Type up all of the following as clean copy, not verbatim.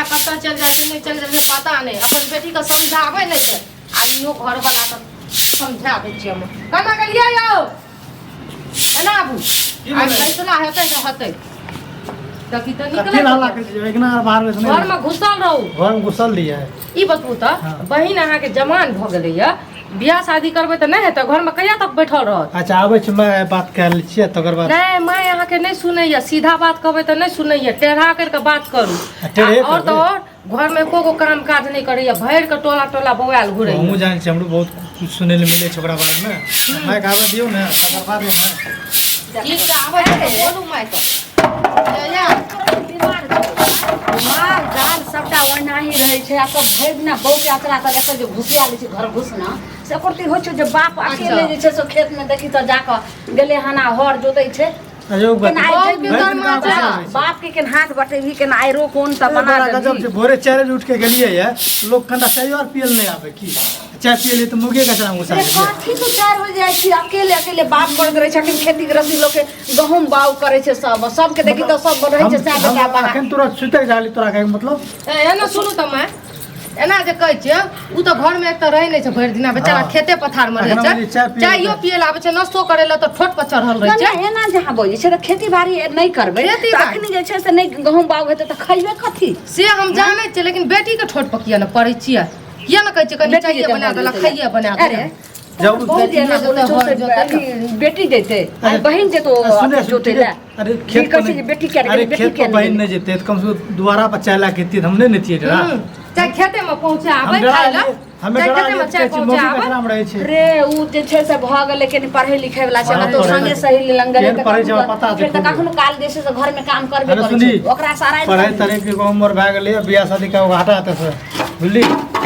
My कतऽ चल जाए कि नहीं चल जाए पता नहीं अपन बेटी के समझावे नहीं छै आदमियों घर वाला के समझा दे छियै हम कना गेलियै यौ एना आबू आ फैसला हेतै तऽ हेतै तकी त निकले हल्ला कर दियो एकना बाहर में घर में घुसल रहू घर में घुसल दिया है ई बतबू त बहिन अहाँ के जवान भ गेलै या बियाह शादी करबै त नहीं हेतै घर में कहिया तक बैठल रहत। अच्छा आबै छ मैं बात कर लै छियै तकर बाद नहीं मैं अहाँ के नहीं सुनैया सीधा बात कहबै त नहीं सुनैया टेढ़ा करके बात करू और तो और घर में एको काम काज नहीं करैया भैर के टोला टोला बौआल घुरैया हमहु जान छी हमरो बहुत कुछ सुनै ले मिलै छै ओकरा बारे में मैं गावे दियौ ने तकर बाद में ठीक छै आबै त बोलू मैं त या माल जाल सबटा ओना ही रहै छै आ सब भरि दिना बहु के आचरा तर एतऽ जे घुसिया लै छै घर घुसना से ओकर होइ छै जे बाप अकेले जे छै से खेत में देखी तऽ जाकऽ गेले हना हर जोतै छै बाप के केन हाथ बटेबी केन आइरो कोन त बना देबी भोरे 4 बजे उठ के गेलियै है लोग कंडा चाय और पियल नहीं आवे की चाय पियले त मुर्गे का चला घुसा दे काठी तो 4 बजे जाइ छी अकेले अकेले बाप कर रहै छै खेती गृहस्थी लोग के गहूम बाउ करै छै सब के देखी त सब रहै छै साथ के बाहर अखन तोरा सुते जाली तोरा के मतलब एना सुनू त मैं एना जे कहै छियै उ त घर में एक त रहै नै छै भरि दिना बेचारा खेते पथार में रहै छै चाइयो पियल आबै छै नाश्तो करै ल त ठोट पर चढ़ल रहै छै एना जहां बजै छै त खेती बाड़ी नै करबै त अखनी जे छै से नै गहूम बाउ हेतै त खइबे कथी से हम जानै छियै लेकिन बेटी के ठोट पर किया न पड़ै छियै किया न कहै छै कनी चाहिए बना देला खाइए बना दे बेटी देते बहन जेतो जोते ला अरे खेत बेटी क्या बहन नहीं जेते कम से कम दोबारा पर चाय ला के हम नहीं नेतिए डरा चाहे खेते में पहुंचाबै खाइला हमें खेते में चाय पहुंचाबै रे उ जे छै से भ गेलै के पढ़ै लिखै वाला छै तो संगे सही लंगरे त पढ़ै छै पता छै त कखनो काल देशे से घर में काम करबे करै छै ओकरा सारा पढ़ै तरह के उम्र भ गेलै बियाह शादी का घाटा हेतै से बुझली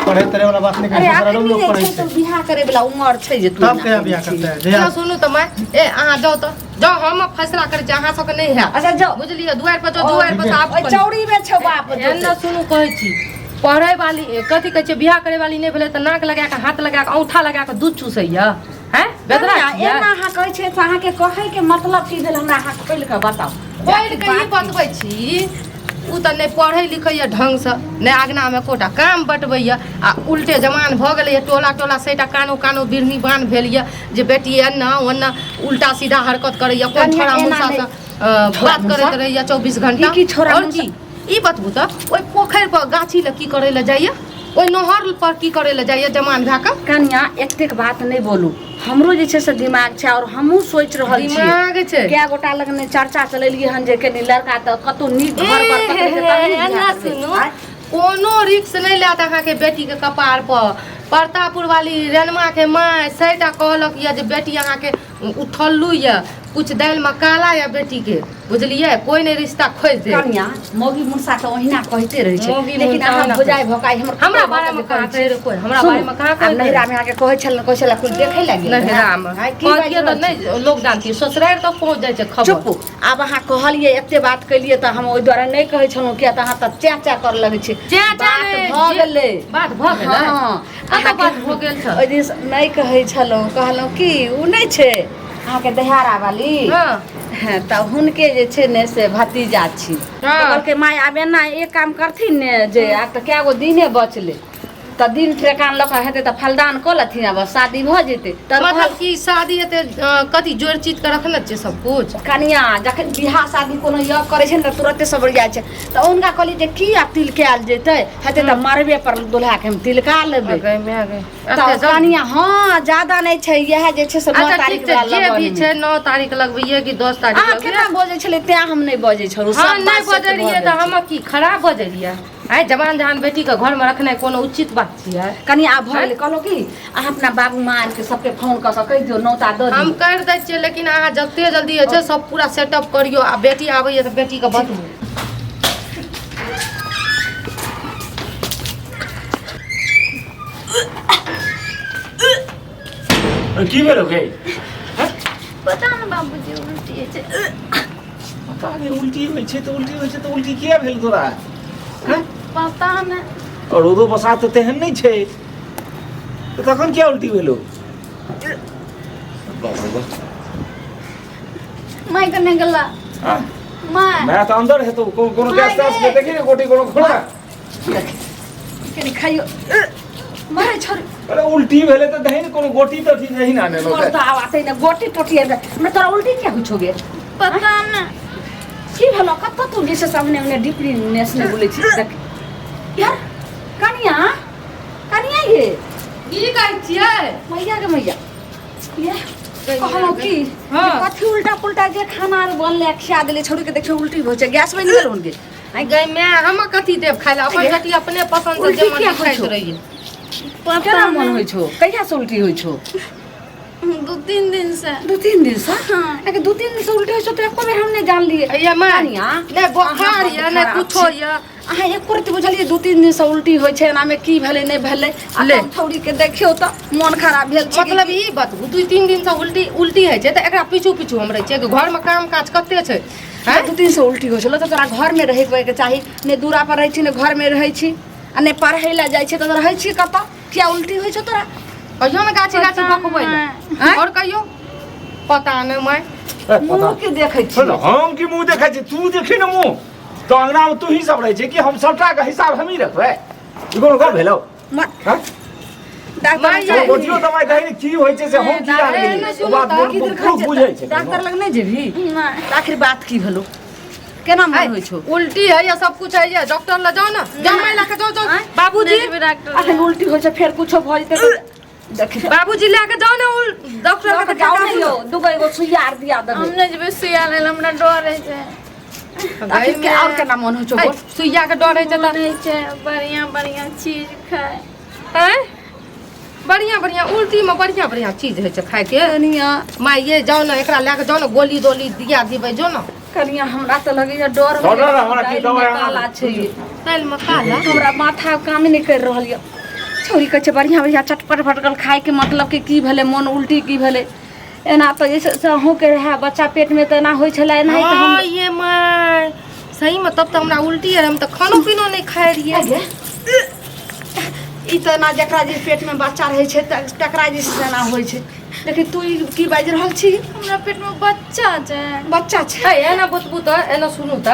पढ़े तरह वाला बात नहीं कर सारा लोग पढ़ै छै बियाह करे वाला उम्र छै जे तू तब कहिया बियाह करतै ना सुनू त मैं ए अहाँ जाओ त जाओ हम फैसला करे छी अहाँ सब के नहीं है अच्छा जाओ बुझलिए दुआर पर जाओ दुआर पर आप चौड़ी में छ बाप एना सुनू कहै छी पढ़े वाली कथी कहै छै बियाह करे वाली नहीं भेले त नाक लगा के हाथ लगा के औंठा लगा के दूध चूसैया हैं बेदरा एना अहाँ कहै छै त अहाँ के कहै के मतलब की भेल हमरा अहाँ खोल के बताओ खोल के ई बतबै छी उ त नहीं पढ़ै लिखैया ढंग से नहीं आगना में कोटा काम बटबैया आ उल्टे जमान भ गेलै टोला टोला सेटा कानो कानो बिरनी बान भेलिया जे बेटी एना ओना उल्टा सीधा हरकत करैया कोन छोरा मुसा से बात करैत रहैया 24 घंटा की छोरा और की ई बतबू त ओइ पोखर पर गाछी ल की करे ल जाइया ओइ नहर पर की करे ल जाइया जमान भा के कन्या एतेक बात नहीं बोलू हमरो जे छै से दिमाग छै और हमहू सोच रहल छी दिमाग छै क्या गोटा लगने चर्चा चलेलिए हन जे के लड़का त कतो नीक घर पर एना सुनो कोनो रिक्स नहीं लात अहाँ के बेटी के कपार पर परतापुर वाली रेनमा के माय सैटा कहलक या जे बेटी अहाँ के उठल्लू या कुछ दाल में काला या बेटी के बुझलिए कोई नहीं रिश्ता खोज दे कन्या मोगी मुसा त ओहिना कहते रहे छै लेकिन अहाँ बुझाय भकाई हमरा बारे में कहा कह रे कोई हमरा बारे में कहा कह नहिरा में आके कहै छल कोइ छला कुछ देखै लागी नहिरा में कहलिए त नहीं लोग जानती ससुराल तक पहुंच जाय छै खबर चुप आब अहाँ कहलिए एते बात कलिए त हम ओइ द्वारा नहीं कहै छलौ किया त अहाँ त चाचा कर लगै छै भ गेलै बात भ गेलै हां कत बात भ गेल छ ओइ दिन नहीं कहै छलौ कहलौ की उ नहीं छै अहाँ के दहारा वाली हां त हुनके जे छै ने से भतीजा छी कहल के माय आबे ना एक काम करथिन ने जे आ त क्या गो दिने बचले त दिन ठेकान लक हेते त फलदान क लथिन अब शादी भ जेते त मतलब की शादी हेते कथि जोर चीज के रखल छै सब कुछ कनिया जखन बियाह शादी कोनो य करे छै न त तुरंते सब जाइ छै त उनका कहली जे की आप तिल कैल जेते हेते त मरबे पर दुल्हा के हम तिलका लेबे त कनिया हां ज्यादा नहीं छै यह जे छै से 9 तारीख वाला जे भी छै 9 तारीख लगबैये कि 10 तारीख लगबैये केना बजे छले ते हम नहीं बजे छलु सब नहीं बजे रहिए त हम की खराब बजे रहिए आइ जवान जहान बेटी के घर में रखना कोनो उचित बात छियै कनी आ भ गेलै कहलो की अहाँ अपना बाबू माँ के सबके फोन क सकै दियो नौता द हम कर दै छियै लेकिन अहाँ जते जल्दी छै सब पूरा सेटअप करियो आ बेटी आबैया त बेटी के बतबू की भेलो के पता न बाबूजी उल्टी छै पता नहीं उल्टी होय छै त उल्टी किया भेल तोरा हैं पता न और ओदो बसात त तेहन नहीं छै त तखन किया उल्टी भेलो बाबा माय कने गेला हां माय मैं तो अंदर है तो कोनो गैस तैस के देखी गोटी कोनो खोला कनी खाइयो मारे छोरी अरे उल्टी भेले तो दही कोनो गोटी तो ठीक नहीं ना लोग मोर तो आते न गोटी टोटी है मैं तोरा उल्टी क्या होछोगे पता ना की भलो कत तू जैसे सामने हमने डिप्री नेशनल बोले छी देख यार कनिया ये की कहै छियै मैया के मैया ये कहलो की हां कथी उल्टा पुल्टा जे खाना बनले खिया देले छोड़ी के देखियो उल्टी हो छै गैस बनि गेल होनगे आई गई मैं हम कथी देब खाइ ला अपन बेटी अपने पसंद से जे मन खाइत रहिए केना मन होइ छो कहिया से उल्टी होइ छो 2-3 दिन से 2-3 दिन से अके 2-3 दिन से उल्टी होइ छो तो एको बेर हम नहीं जान लिए ये मां कनिया ने बोखार या ने कुछो या अहाँ एक करते बुझलिए 2-3 दिन से उल्टी होइ छै एना में की भेले नहीं भेले ले। थौड़ी के देखियो त मन खराब भेल छै मतलब ई बतबू 2-3 दिन से उल्टी है छै त एकरा पीछू हम रहै छै घर में काम काज कते छै हैं 2-3 से उल्टी होइ छलो त तोरा घर में रहे के चाही ने दूरा पर रहै छी ने घर में रहै छी आ ने पढ़ै ला जाइ छै त रहै छी कत क्या उल्टी होइ छ तोरा कहियो ना गाछी बकबै हैं? और कहियो पता न मैं मुंह के देखै छी हम की मुंह देखै छी तू देखी न मुंह तो अंगना में तू ही सब रहे छै कि हम सबटा का हिसाब हम ही रखबै ई कोनो गप भेलौ हां डॉक्टर गोटियो दवाई दही की होइ छै से हम की जान गेली ओ बात बहुत बुझै छै डॉक्टर लग नहीं जेबी आखिर बात की भेलो केना मन होइ छो उल्टी है या सब कुछ है या डॉक्टर ल जाओ ना जमाई ला के जाओ बाबूजी अखन उल्टी होइ छै फेर कुछो भ जेतै देख बाबूजी ला के जाओ ना डॉक्टर के जाओ नहीं लो दुगो एगो सुइया आर दिया देबे हमने जब सुइया लेल हमरा डर है छै आखिर के और केना मन होइ छो बोल सुइया के डर है त नहीं छै बढ़िया चीज खाए हैं बढ़िया उल्टी में बढ़िया चीज है खाए के कनिया माई ये जाओ ना एकरा ला के जाओ ना गोली दोली दिया दिबै जो ना कनिया हमरा त लगैया डर डर हमरा की दवाई काला छै काल में काला हमरा माथा काम नहीं कर रहल य छोरी कहै छै बढ़िया चटपट फटकल खाए के मतलब के की भेले मन उल्टी की भेले एना तो जैसे सहू के रहा बच्चा पेट में त एना होइ छला एना त हम ये माई सही में तब तो हमरा उल्टी है हम तो खानो पीनो नहीं खाए रहिए ई त ना जकरा जे पेट में बच्चा रहे छै तकरा जे सेना होइ छै लेकिन तू की बाजि रहल छी हमरा पेट में बच्चा छै बच्चा है एना बतबू त एना सुनू त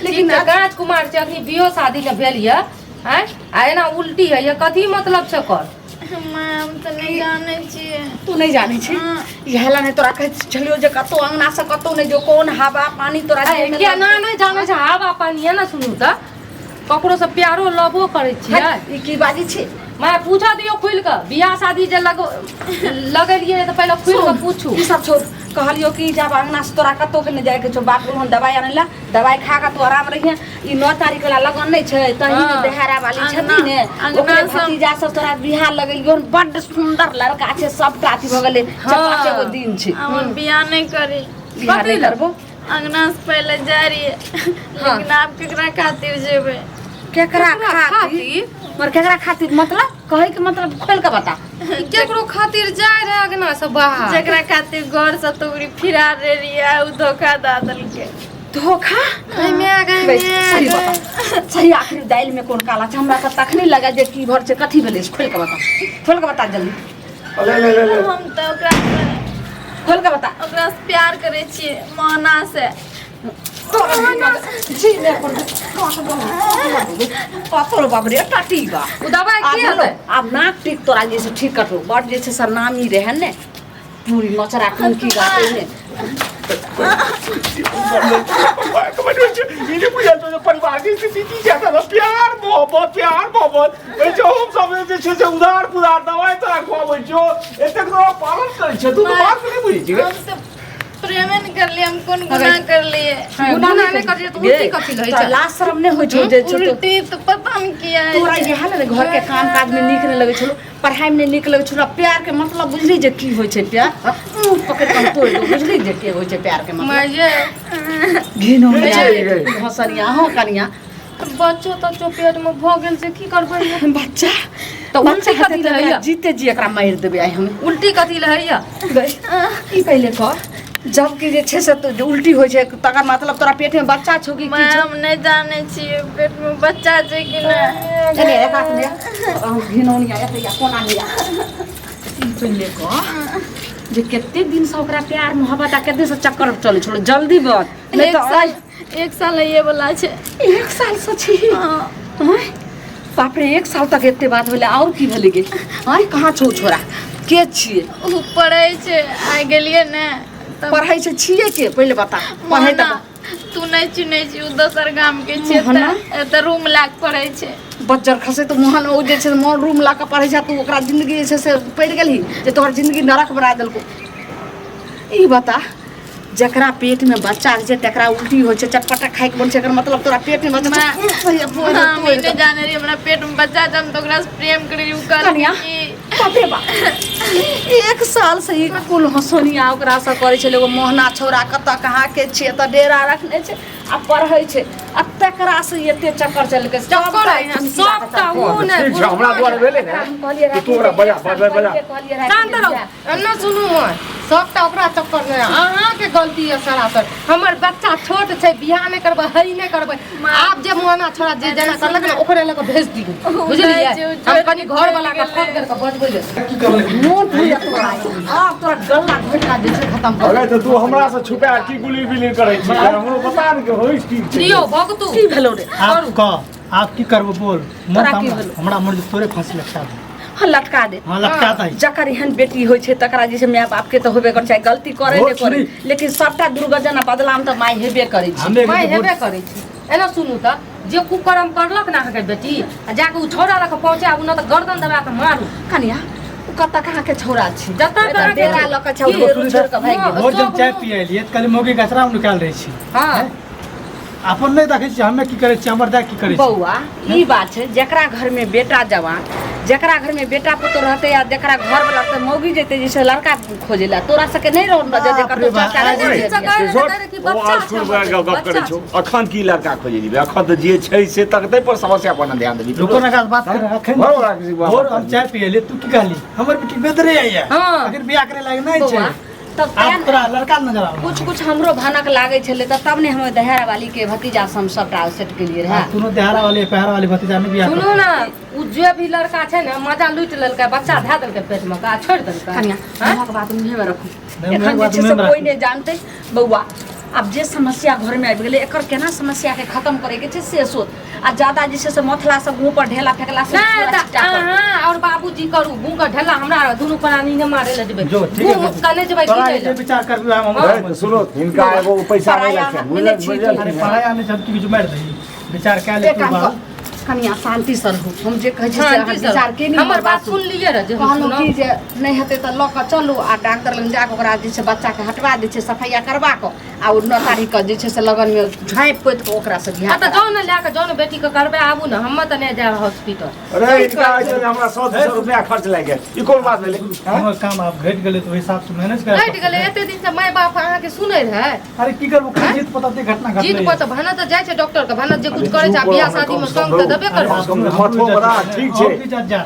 लेकिन गाज कुमार से अखनी बियो शादी न भेल है आ एना उल्टी है ये कथी मतलब छै कर हम तो नहीं जाने छिए तू नहीं जाने छी इहेला ने तोरा कहै छलियो जे कतो अंगना से कतो नहीं जो कोन हवा पानी तोरा जे में क्या ना नहीं जाने छै हवा पानी है ना सुनू त ककरो से प्यारो लबो करे छियै ई की बाजी छी मैं पूछा दियो खुल के बियाह शादी जे लगलिए त पहले खुल के पूछू ई सब छोड़ कहलियो कि जब अंगना से तोरा कतो के नहीं जाए के छो बाप हम दवाई आनेला दवाई खा के तो आराम रहिए ई 9 तारीख वाला लगन नहीं छै तही में देहरा वाली छथि ने ओकरे भतीजा सब तोरा बियाह लगलियो बड़ सुंदर लड़का छै सब काठी भ गेले 4-5 गो दिन छै हम बियाह नहीं करी बियाह नहीं करबो अंगना से पहले जा रही है लेकिन आप केकरा खातिर जेबे केकरा खातिर पर केकरा खातिर मतलब कहे के मतलब खोल के बता केकरो खातिर जाय रहे अगना से बाहर जेकरा खातिर घर से तोरी फिरा रे रही उ धोखा दा दलके धोखा सही बता सही आखिर दाइल में कोन काला छै हमरा त तखनी लगा जे की भर छै कथी भेलै खोल के बता जल्दी ले हम तो ओकरा खोल के बता ओकरा से प्यार करे छिए माना से जी ने पर पातोर बाबरे टाटीगा उ दवाई की है अब नाक टिक तोरा जैसे ठीक कटो बड़ जैसे सर नामी रहे ने पूरी नचरा कोन की गाते ने ये बुझल तो परिवार की स्थिति ज्यादा ना प्यार मोहब्बत ए जो हम सब जे छै से उधार दवाई तोरा खुआबै छो एते तोरा पालन करै छै तू तो बात नहीं बुझै छी हम तो प्रेम नहीं कर लिए हम कौन गुनाह कर लिए गुनाह नहीं करिए तो उल्टी कथी लहै छै लास्ट शर्म ने होइ छो जे छोटो उल्टी तो पता नहीं किया है तोरा ये हाल ने घर के काम काज में नीक नहीं लगे छलो पढ़ाई में नीक लगे छलो प्यार के मतलब बुझली जे की होइ छै प्यार पकड़ के तोड़ दो बुझली जे की होइ छै प्यार के मतलब माये घिनो हसनिया हो कनिया बच्चो तो जो पेट में भ गेल से की करबै बच्चा तो उल्टी कथी लहैया जीते जी एकरा मार देबे आई हम उल्टी कथी लहैया ई पहले कह जब की जे छै से तो उल्टी होइ छै तकर मतलब तोरा पेट में बच्चा छौ कि मैं हम नहीं जाने छिए पेट में बच्चा छै कि ना अरे एक हाथ में हम घिनौनिया या कोना लिया पहले कह जे केते दिन से ओकरा प्यार मोहब्बत आ केते से चक्कर चले छलो जल्दी बत एक साल ये वाला छै 1 साल से छी बाप रे 1 साल तक एते बात भेलै और की भेलै गे आइ कहाँ छौ छोरा के छियै उ पढ़ै छै आइ गेलियै ने तब पढ़ै छै छियै के पहिले बता पढ़ै मोहना, त तू नहीं चिन्है छी उ दोसर गाम के छै मोहना? त रूम लाग पढ़ै छै बच्चर खसे तो मोहन ओ जे छै मोहन रूम ला के पढ़ै छै तू ओकरा जिंदगी जे छै से पड़ गेलही जे तोहर जिंदगी नरक बना देलको ई बता जकरा पेट में बच्चा रहै छै तकरा उल्टी होइ छै चटपटा खाइ के मन छै एकर मतलब तोरा पेट में बच्चा मैं नहीं जाने रही हमरा पेट में बच्चा जम तो ओकरा से प्रेम करी उ कर कन्या बापे बा 1 साल से ई कुल हंसोनिया ओकरा से करे छै एगो मोहना छौरा कतऽ कहाँ के छै त डेरा रखने छै आ पढ़ै छै आ तकरा से एते चक्कर चल के चक्कर सबटा उ ने ठीक छै हमरा द्वारा भेलै ने तू ओकरा बजा शांत रहो एना सुनू सबटा ओकरा चक्कर में अहाँ के गलती है सरासर हमर बच्चा छोट छै बियाह नहीं करबै हई नहीं करबै आप जे मोहना छोड़ा जे जेना करलक ना ओकरे लगे भेज दियौ बुझलियै हम कनी घर वाला के फोन करके बजबै की करले मोन भैया तोरा आ तोरा गल्ला घोटका जे छै खत्म कर अरे तो तू हमरा से छुपा की गुली बिली करै छी हमरो बता न के होइस ठीक छै दियो भगतू की भेलो रे आप की करबो बोल तोरा की भेलो? हमरा मर्जी तोरे फांसी लटका दे हाँ लटका दे हां लटकाता है जकर एहन बेटी होइ छै तकरा जे छै माय बाप के तऽ होबे कर चाहे गलती करे बहुत ने करे सुनी। लेकिन सबटा दुर्गजन बदलाम तऽ माय हेबे करै छै हमे मैं हेबे करै छी एना सुनू त जे कुकर्म करलक ना अहाँके बेटी आ जाके उ छोड़ा लके पहुंचाबू ना त गर्दन दबा के मारू कनिया उ कतऽ कहाँ के छौरा छै जतऽ एतऽ कहाँ के डेरा छै? लऽ के छौ डेरो छोड़ के भागि गेल भोजन चाय पिए लिए कल मोगी कचरा में निकाल रही छी हां अपन नहीं देखै छी हमे की करै छी हमर दा की करै छी बौआ ई बात छै जेकरा घर में बेटा जवान जेकरा घर में बेटा पुत्र रहते या जेकरा घर वाला तो मौगी जेते जैसे लड़का खोजेला तोरा सके नहीं रहो जे कर तो चाचा गप करै छौ अखन की लड़का खोजे दिबे अखन तऽ जे छै से तकते पर समस्या पर ध्यान देबी लोगों ने का बात कर अखन बरोबर किसी बात और हम चाय पिए लिए तू की कहली हमर बेटी बेदरे आइया हाँ। अगर बियाह करे लायक नहीं बौआ, छै तब आप तोरा लड़का नजर आवे कुछ कुछ हमरो भानक लागे छले तब ने हम दहरा वाली के भतीजा सम सबटा सेट के लिए रहा तूनो देहारा वाली पहरा वाली भतीजा ने बियाह सुनू ना उ जे भी लड़का छै ना मजा लूट लेलकै बच्चा धै देलकै पेट में का छोड़ देलकै कन्या हाँ? मुँह के बात मुँहे में रखू नहीं, मुँह एखन के जे बात छै से मुँहे में कोई राखू। नहीं जानते बौआ अब जे समस्या घर में आबि गेलै एकर केना समस्या के खत्म करे के छै से सोच आ ज्यादा जे छै से मथला से मुंह पर ढेला फेकला से नहीं पूरा त चिट्टा कर। अहाँ और बाबूजी करू गूं का ढेला हमरा दुनू प्राणी ने मारे ले जेबै जो ठीक है गूं कने जेबै तोरा की ये ले विचार कर भी हम अरे तो सुनो इनका एगो पैसा नहीं पराया लगता हाथ में नहीं छीटी। अरे पढ़ाई आने सब की जुमार दही विचार कर ले एक तू काम बात कर कनिया शांति से रहू हम जे कहै छी से शांति अहाँ से विचार के नहीं हमर बात सुन लिए रे जे हम कहलहुँ सुनो कि जे नहीं हेतै तऽ लऽ कऽ चलू आ डॉक्टर लग जाकऽ ओकरा जे छै बच्चाके हटवा दै छै सफैया करबा कऽ आ ओ 9 तारीखके जे छै से लगनमे झाँपि पोति कऽ ओकरा से बियाह त जाओ ना लेके जाओ ना बेटी के करबे आबू ना हम त नहीं जाए हॉस्पिटल अरे इनका ऐसे हमरा 100 रुपया खर्च लागि गेल ई कोन बात भेलै हमर काम आप घट गेले तो हिसाब से मैनेज कर हट गेलै एते दिन से माय बाप अहाँ के सुनै रहे अरे की करबो जीत पता ते घटना घटले जीत पर त भानत त जाय छै डॉक्टर के भानत जे कुछ करे छै बियाह शादी में संग त देबे करबो मथो बड़ा ठीक छै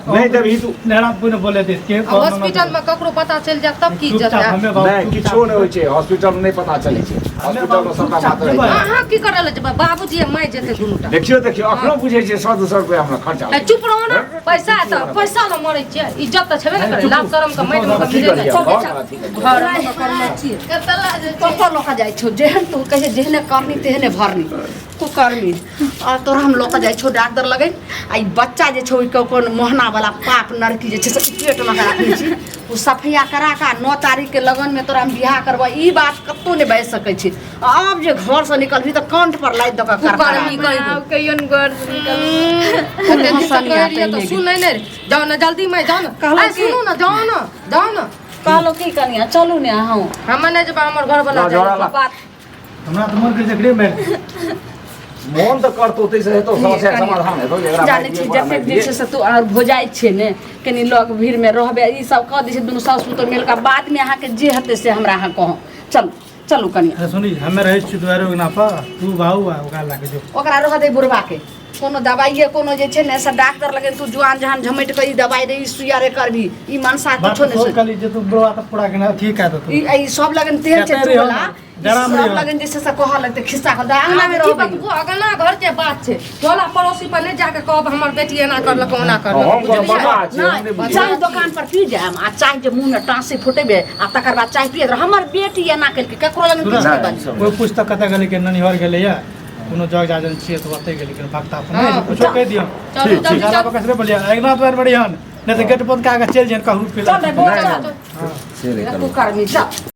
नहीं देबही तू नेड़ा कोई बोले दे के हॉस्पिटल में ककरो पता चल जाए तब की इज्जत है नहीं किछो नहीं होइ छै हॉस्पिटल में नहीं पता चलै छै हॉस्पिटल में सबटा बात रहै छै अहाँ की करे ले जेबै बाबूजी आ माय जेते दुनूटा देखियो देखियो अखनो बुझै छै 100-200 रुपया हमरा खर्चा ए चुप रहो ना पैसा त पैसा ल मरै छै इज्जत त छेबे न करे लाज शरम के माटि में ठीक मिले है छै घर में करना छिए कतऽ लऽ कऽ जाइ छौ जेहन तू कहे जेहने करनी तेहने भरनी कुकर्मी आ तोरा हम लऽ कऽ जाइ छौ डॉक्टर लगै आ ई बच्चा जे छौ कोन मोहना वाला पाप नरकी जे छै से पेट में राखै छी ओ सफैया करा कऽ 9 तारीख के लगन में तोरा हम बियाह करबा ई बात कतौ नहीं बाजि सकै छी आब जे घर से निकलबी तऽ कंठ पर लाइ दऽ कऽ कुकर्मी कर कहि दो कहियो घर से निकल तो सुन नहीं रे जाओ ना जल्दी में जाओ ना कहलौं ए सुनो ना जाओ ना कहलो की कनिया चलू ने अहाँ हम नहीं जेबा हमर घर वाला जोड़ा ला। बात हमरा तो मन के जकड़े में मोन तऽ करतो तै से हेतौ समस्या के समाधान हेतौ जेकरा जाने छी जतेक जे छै से तू और भोजाइ छै ने कनी लग भीड़ में रहबे ई सब कह दै छै दुनू सासु तो मिल के बाद में अहाँ के जे हेतै से हमरा अहाँ कहू चल चलू कनिया अरे सुनी हमें रहे छी दुआरे ना पा तू भाऊ आ ओकरा लागे जो ओकरा रह दे बुढ़वा के कोनो दवाइए कोनो जे छै ने से डॉक्टर लगे तू जुआन जहान झमैट के ई दवाई रे ई सुइया रे करबी ई मनसा बात कुछो तो नहीं कली जे तू बुढ़वा त पूरा के ना ठीक है तो तू ई सब लगन तेल छै कहते रहियो चुला ना, जरा में सब रहियो। लगन जे छै से कहल लगते खिस्सा कर अंगना में की रहबे बात वो अगला घर के बात छै टोला पड़ोसी पर नहीं जाके कहब हमर बेटी एना करलक ओना करलक हम कोनो बता छै हम नहीं नहीं बुझै चाय दुकान पर पी जाम आ चाय जे मुंह में टांसी फुटेबे आ तकर बाद चाय पिए हमर बेटी एना केलके ककरो लगन किछ नहीं बनी कोई पुस्तक कते गले के ननिहर गेले या कोनो जग जाजन छियै तो ओतै गेली कर भक्ता अपन नहीं कुछो कह दियो चलू जल्दी साला चल पकड़ बोलिया एक ना तो बढ़िया नहीं तो गेट बंद का के चल जान कहू पिला चल रे बोल चल हां तू कर भी चल